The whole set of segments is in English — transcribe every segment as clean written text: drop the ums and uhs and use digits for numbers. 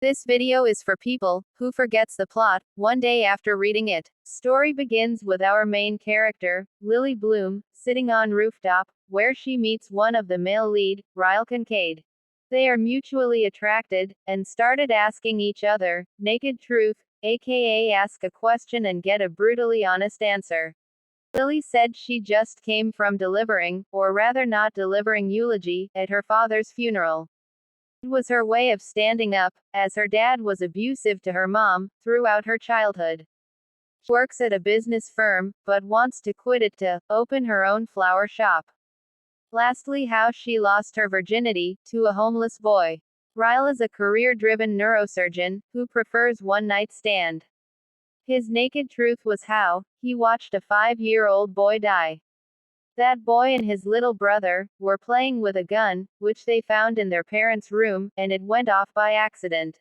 This video is for people who forgets the plot one day after reading it. Story begins with our main character, Lily Bloom, sitting on rooftop, where she meets one of the male lead, Ryle Kincaid. They are mutually attracted, and started asking each other, naked truth, aka ask a question and get a brutally honest answer. Lily said she just came from delivering, or rather not delivering eulogy, at her father's funeral. It was her way of standing up, as her dad was abusive to her mom, throughout her childhood. She works at a business firm, but wants to quit it to open her own flower shop. Lastly, how she lost her virginity to a homeless boy. Ryle is a career-driven neurosurgeon, who prefers one-night stand. His naked truth was how he watched a 5-year-old boy die. That boy and his little brother were playing with a gun, which they found in their parents' room, and it went off by accident.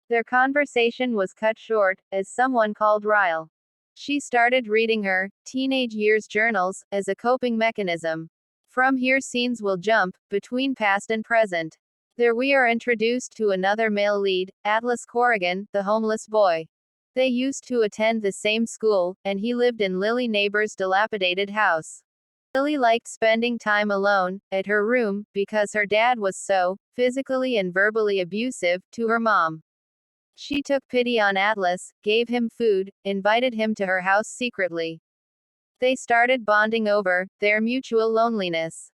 Their conversation was cut short, as someone called Ryle. She started reading her teenage years journals as a coping mechanism. From here, scenes will jump between past and present. There we are introduced to another male lead, Atlas Corrigan, the homeless boy. They used to attend the same school, and he lived in Lily neighbor's dilapidated house. Lily liked spending time alone, at her room, because her dad was so physically and verbally abusive to her mom. She took pity on Atlas, gave him food, invited him to her house secretly. They started bonding over their mutual loneliness.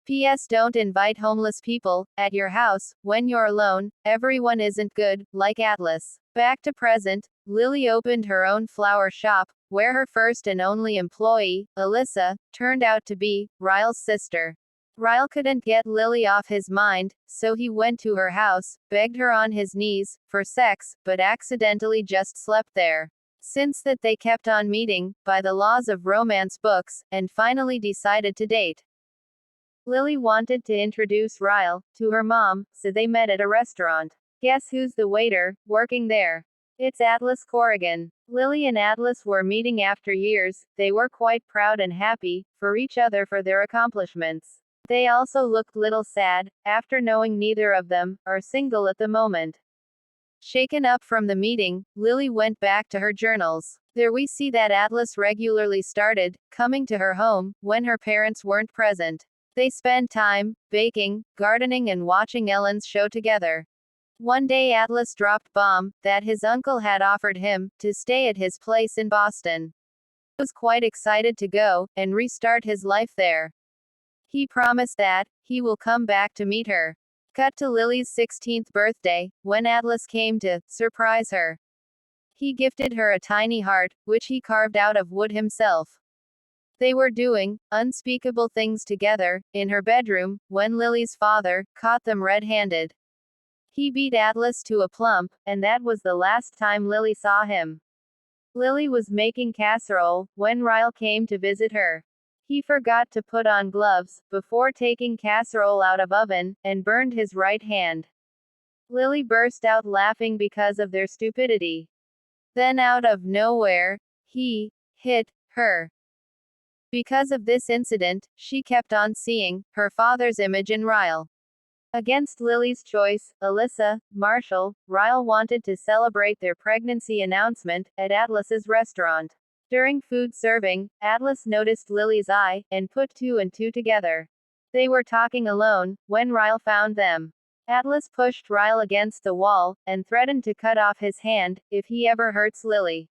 P.S. Don't invite homeless people at your house when you're alone. Everyone isn't good, like Atlas. Back to present, Lily opened her own flower shop, where her first and only employee, Alyssa, turned out to be Ryle's sister. Ryle couldn't get Lily off his mind, so he went to her house, begged her on his knees for sex, but accidentally just slept there. Since that, they kept on meeting, by the laws of romance books, and finally decided to date. Lily wanted to introduce Ryle to her mom, so they met at a restaurant. Guess who's the waiter working there? It's Atlas Corrigan. Lily and Atlas were meeting after years. They were quite proud and happy for each other for their accomplishments. They also looked little sad, after knowing neither of them are single at the moment. Shaken up from the meeting, Lily went back to her journals. There we see that Atlas regularly started coming to her home when her parents weren't present. They spent time baking, gardening, and watching Ellen's show together. One day Atlas dropped bomb that his uncle had offered him to stay at his place in Boston. He was quite excited to go and restart his life there. He promised that he will come back to meet her. Cut to Lily's 16th birthday, when Atlas came to surprise her. He gifted her a tiny heart, which he carved out of wood himself. They were doing unspeakable things together in her bedroom when Lily's father caught them red-handed. He beat Atlas to a plump, and that was the last time Lily saw him. Lily was making casserole when Ryle came to visit her. He forgot to put on gloves before taking casserole out of oven, and burned his right hand. Lily burst out laughing because of their stupidity. Then out of nowhere, he hit her. Because of this incident, she kept on seeing her father's image in Ryle. Against Lily's choice, Alyssa, Marshall, Ryle wanted to celebrate their pregnancy announcement at Atlas's restaurant. During food serving, Atlas noticed Lily's eye, and put two and two together. They were talking alone when Ryle found them. Atlas pushed Ryle against the wall, and threatened to cut off his hand if he ever hurts Lily.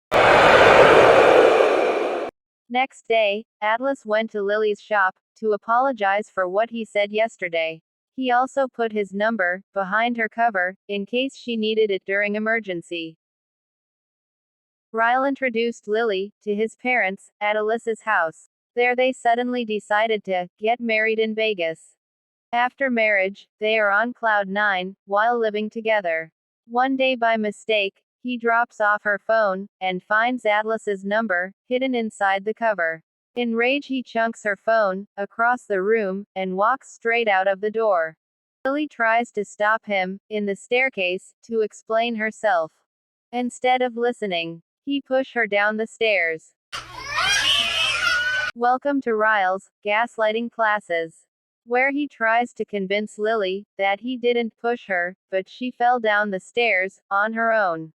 Next day, Atlas went to Lily's shop to apologize for what he said yesterday. He also put his number behind her cover, in case she needed it during emergency. Ryle introduced Lily to his parents at Alyssa's house. There they suddenly decided to get married in Vegas. After marriage, they are on cloud 9 while living together. One day, by mistake, he drops off her phone and finds Atlas's number hidden inside the cover. In rage, he chunks her phone across the room and walks straight out of the door. Lily tries to stop him in the staircase to explain herself. Instead of listening, he pushed her down the stairs. Welcome to Ryle's gaslighting classes. where he tries to convince Lily that he didn't push her, but she fell down the stairs on her own.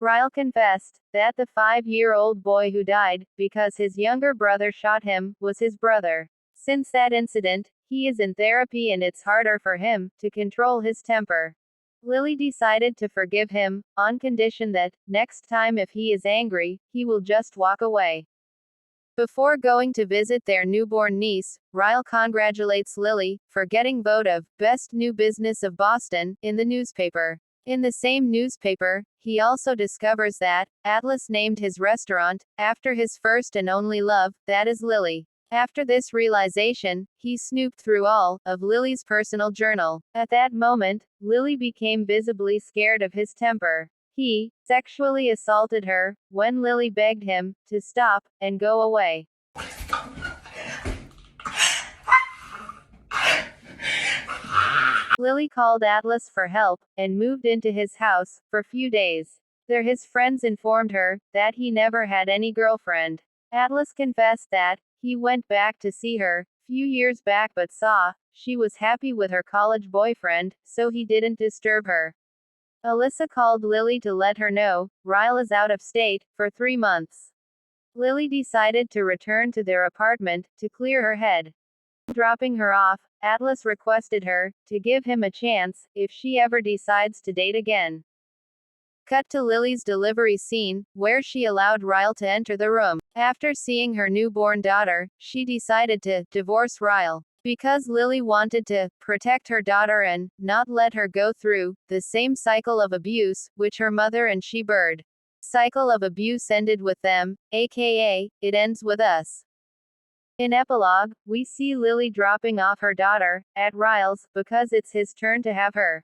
Ryle confessed that the 5-year-old boy who died because his younger brother shot him was his brother. Since that incident, he is in therapy and it's harder for him to control his temper. Lily decided to forgive him, on condition that, next time if he is angry, he will just walk away. Before going to visit their newborn niece, Ryle congratulates Lily for getting vote of Best New Business of Boston in the newspaper. In the same newspaper, he also discovers that Atlas named his restaurant after his first and only love, that is Lily. After this realization, he snooped through all of Lily's personal journal. At that moment, Lily became visibly scared of his temper. He sexually assaulted her when Lily begged him to stop and go away. Lily called Atlas for help and moved into his house for few days. There his friends informed her that he never had any girlfriend. Atlas confessed that he went back to see her few years back but saw she was happy with her college boyfriend, so he didn't disturb her. Alyssa called Lily to let her know Ryle is out of state for 3 months. Lily decided to return to their apartment to clear her head. Dropping her off, Atlas requested her to give him a chance if she ever decides to date again. Cut to Lily's delivery scene, where she allowed Ryle to enter the room. After seeing her newborn daughter, she decided to divorce Ryle. Because Lily wanted to protect her daughter and not let her go through the same cycle of abuse which her mother and she birthed. Cycle of abuse ended with them, aka, it ends with us. In epilogue, we see Lily dropping off her daughter at Ryle's because it's his turn to have her.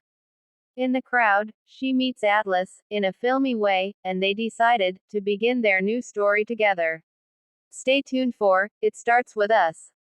In the crowd, she meets Atlas in a filmy way, and they decided to begin their new story together. Stay tuned for It Starts With Us.